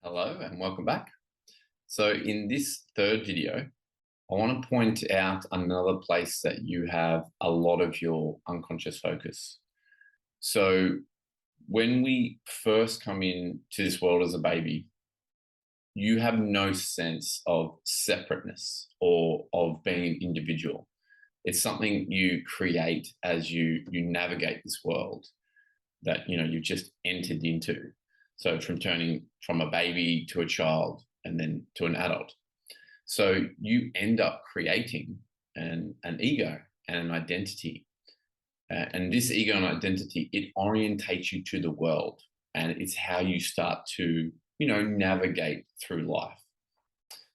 Hello and welcome back. So in this third video, I want to point out another place that you have a lot of your unconscious focus. So when we first come into this world as a baby, you have no sense of separateness or of being an individual. It's something you create as you navigate this world that you've just entered into. So from turning from a baby to a child and then to an adult. So you end up creating an ego and an identity. And this ego and identity, it orientates you to the world. And it's how you start to, navigate through life.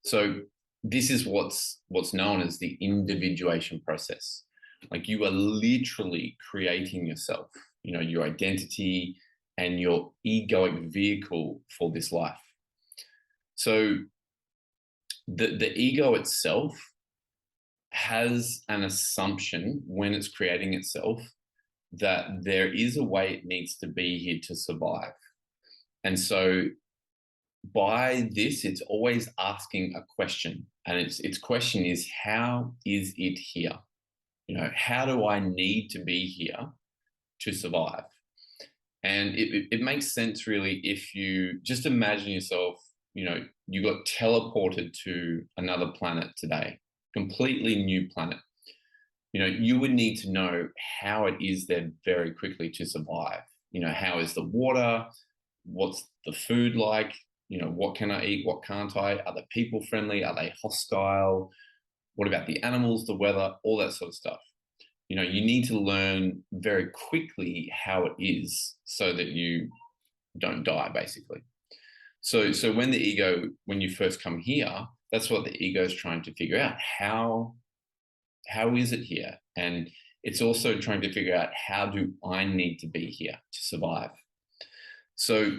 So this is what's known as the individuation process. Like you are literally creating yourself, your identity and your egoic vehicle for this life. So the ego itself has an assumption when it's creating itself that there is a way it needs to be here to survive. And so by this, it's always asking a question. And its question is, how is it here? How do I need to be here to survive? And it makes sense, really, if you just imagine yourself, you got teleported to another planet today, completely new planet. You would need to know how it is there very quickly to survive. How is the water? What's the food like? What can I eat? What can't I? Are they people friendly? Are they hostile? What about the animals, the weather, all that sort of stuff? You need to learn very quickly how it is so that you don't die, basically. So when you first come here, that's what the ego is trying to figure out. How is it here? And it's also trying to figure out, how do I need to be here to survive? So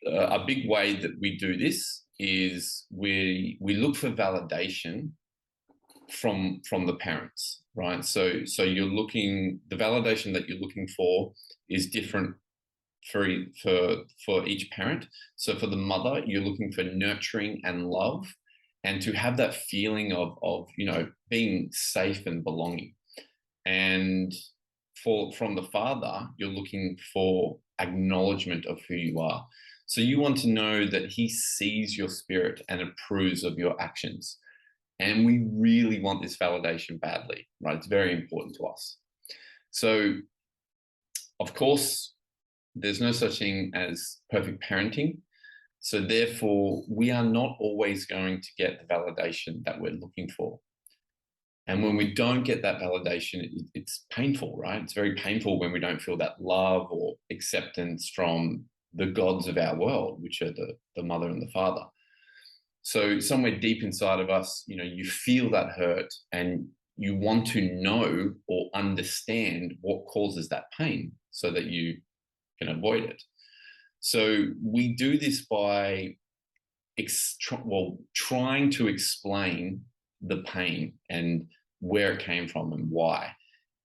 a big way that we do this is we look for validation from the parents, right? So the validation that you're looking for is different for each parent. So for the mother, you're looking for nurturing and love, and to have that feeling of being safe and belonging. And from the father, you're looking for acknowledgement of who you are. So you want to know that he sees your spirit and approves of your actions. And we really want this validation badly, right? It's very important to us. So, of course, there's no such thing as perfect parenting. So therefore, we are not always going to get the validation that we're looking for. And when we don't get that validation, it's painful, right? It's very painful when we don't feel that love or acceptance from the gods of our world, which are the mother and the father. So somewhere deep inside of us, you feel that hurt and you want to know or understand what causes that pain so that you can avoid it. So we do this by trying to explain the pain and where it came from and why.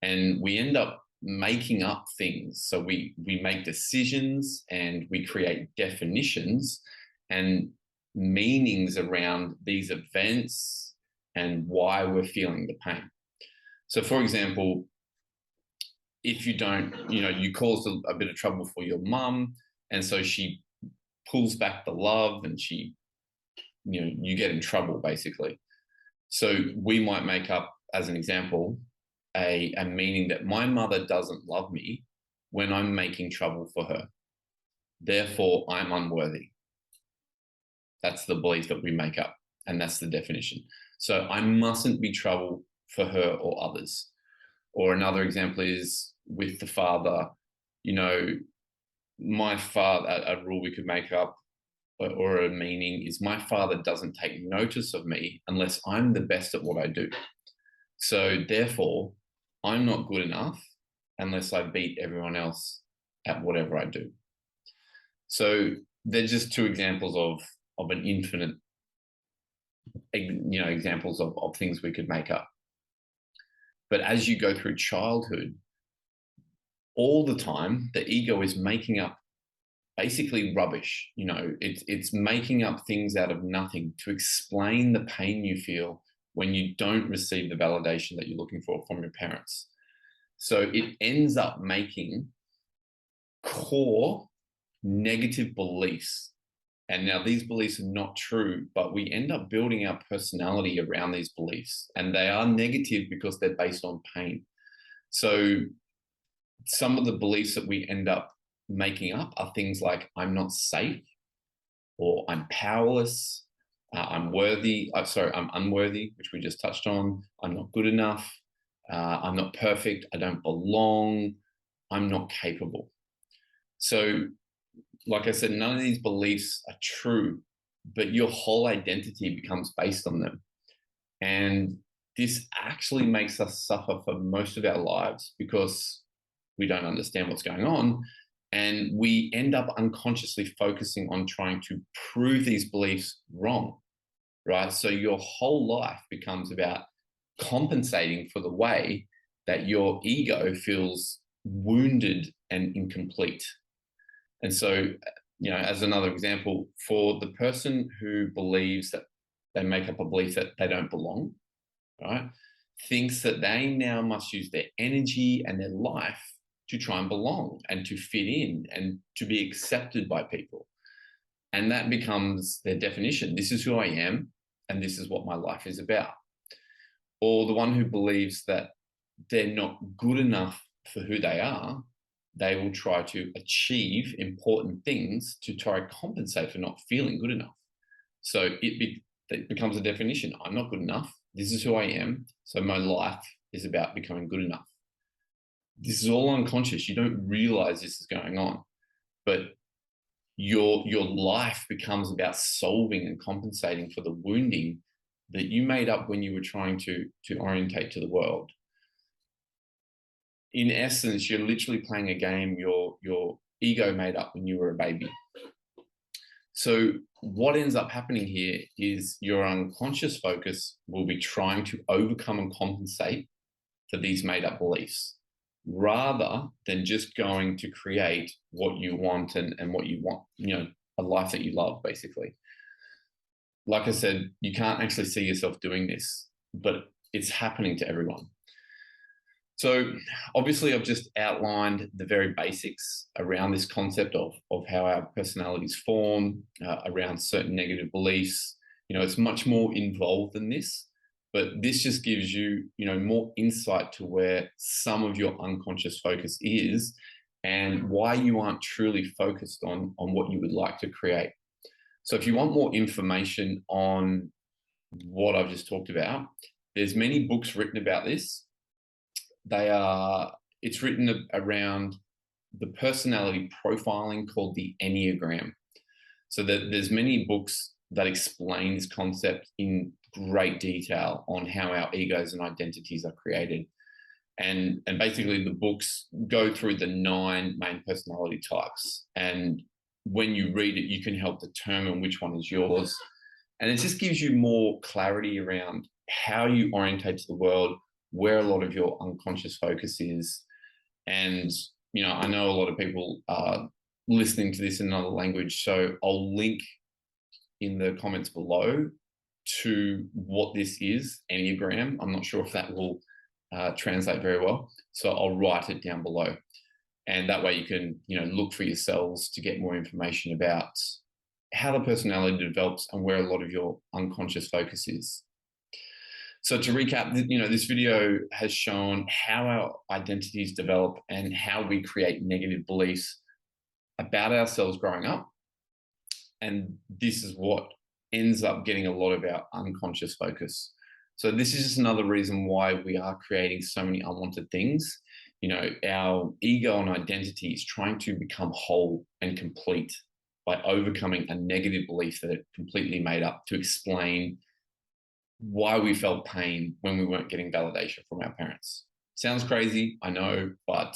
And we end up making up things. So we make decisions and we create definitions and meanings around these events and why we're feeling the pain. So for example, if you don't, you caused a bit of trouble for your mum, and so she pulls back the love and she, you get in trouble, basically. So we might make up, as an example, a meaning that my mother doesn't love me when I'm making trouble for her. Therefore, I'm unworthy. That's the belief that we make up, and that's the definition. So I mustn't be trouble for her or others. Or another example is with the father, my father, a rule we could make up or a meaning is, my father doesn't take notice of me unless I'm the best at what I do. So therefore, I'm not good enough unless I beat everyone else at whatever I do. So they're just two examples of an infinite, examples of things we could make up. But as you go through childhood, all the time, the ego is making up basically rubbish. It's making up things out of nothing to explain the pain you feel when you don't receive the validation that you're looking for from your parents. So it ends up making core negative beliefs. And now these beliefs are not true, but we end up building our personality around these beliefs. And they are negative because they're based on pain. So some of the beliefs that we end up making up are things like I'm not safe, or I'm powerless, I'm unworthy, which we just touched on. I'm not good enough. I'm not perfect. I don't belong. I'm not capable. So, like I said, none of these beliefs are true, but your whole identity becomes based on them. And this actually makes us suffer for most of our lives because we don't understand what's going on. And we end up unconsciously focusing on trying to prove these beliefs wrong, right? So your whole life becomes about compensating for the way that your ego feels wounded and incomplete. And so, as another example, for the person who believes that they make up a belief that they don't belong, right, thinks that they now must use their energy and their life to try and belong and to fit in and to be accepted by people. And that becomes their definition. This is who I am, and this is what my life is about. Or the one who believes that they're not good enough for who they are, they will try to achieve important things to try to compensate for not feeling good enough. So it becomes a definition. I'm not good enough. This is who I am. So my life is about becoming good enough. This is all unconscious. You don't realize this is going on, but your life becomes about solving and compensating for the wounding that you made up when you were trying to orientate to the world. In essence, you're literally playing a game your ego made up when you were a baby. So what ends up happening here is your unconscious focus will be trying to overcome and compensate for these made up beliefs, rather than just going to create what you want and what you want, a life that you love, basically. Like I said, you can't actually see yourself doing this, but it's happening to everyone. So obviously I've just outlined the very basics around this concept of how our personalities form, around certain negative beliefs. It's much more involved than this, but this just gives you, more insight to where some of your unconscious focus is and why you aren't truly focused on what you would like to create. So if you want more information on what I've just talked about, there's many books written about this. It's written around the personality profiling called the Enneagram. So there's many books that explain this concept in great detail on how our egos and identities are created. And basically the books go through the 9 main personality types. And when you read it, you can help determine which one is yours. And it just gives you more clarity around how you orientate to the world, where a lot of your unconscious focus is. And, I know a lot of people are listening to this in another language, so I'll link in the comments below to what this is, Enneagram. I'm not sure if that will translate very well, so I'll write it down below. And that way you can, look for yourselves to get more information about how the personality develops and where a lot of your unconscious focus is. So to recap, this video has shown how our identities develop and how we create negative beliefs about ourselves growing up. And this is what ends up getting a lot of our unconscious focus. So this is just another reason why we are creating so many unwanted things. Our ego and identity is trying to become whole and complete by overcoming a negative belief that it completely made up to explain why we felt pain when we weren't getting validation from our parents. Sounds crazy, I know, but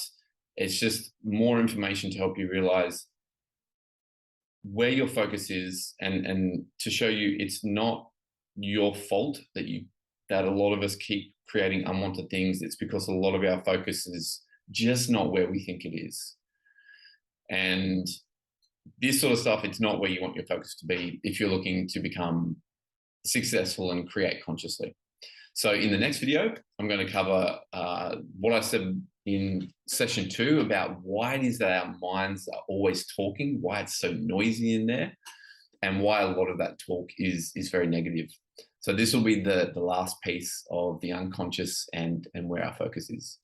it's just more information to help you realize where your focus is and to show you it's not your fault that a lot of us keep creating unwanted things. It's because a lot of our focus is just not where we think it is. And this sort of stuff, it's not where you want your focus to be if you're looking to become successful and create consciously. So in the next video, I'm going to cover what I said in session 2 about why it is that our minds are always talking, why it's so noisy in there, and why a lot of that talk is very negative. So this will be the last piece of the unconscious and where our focus is.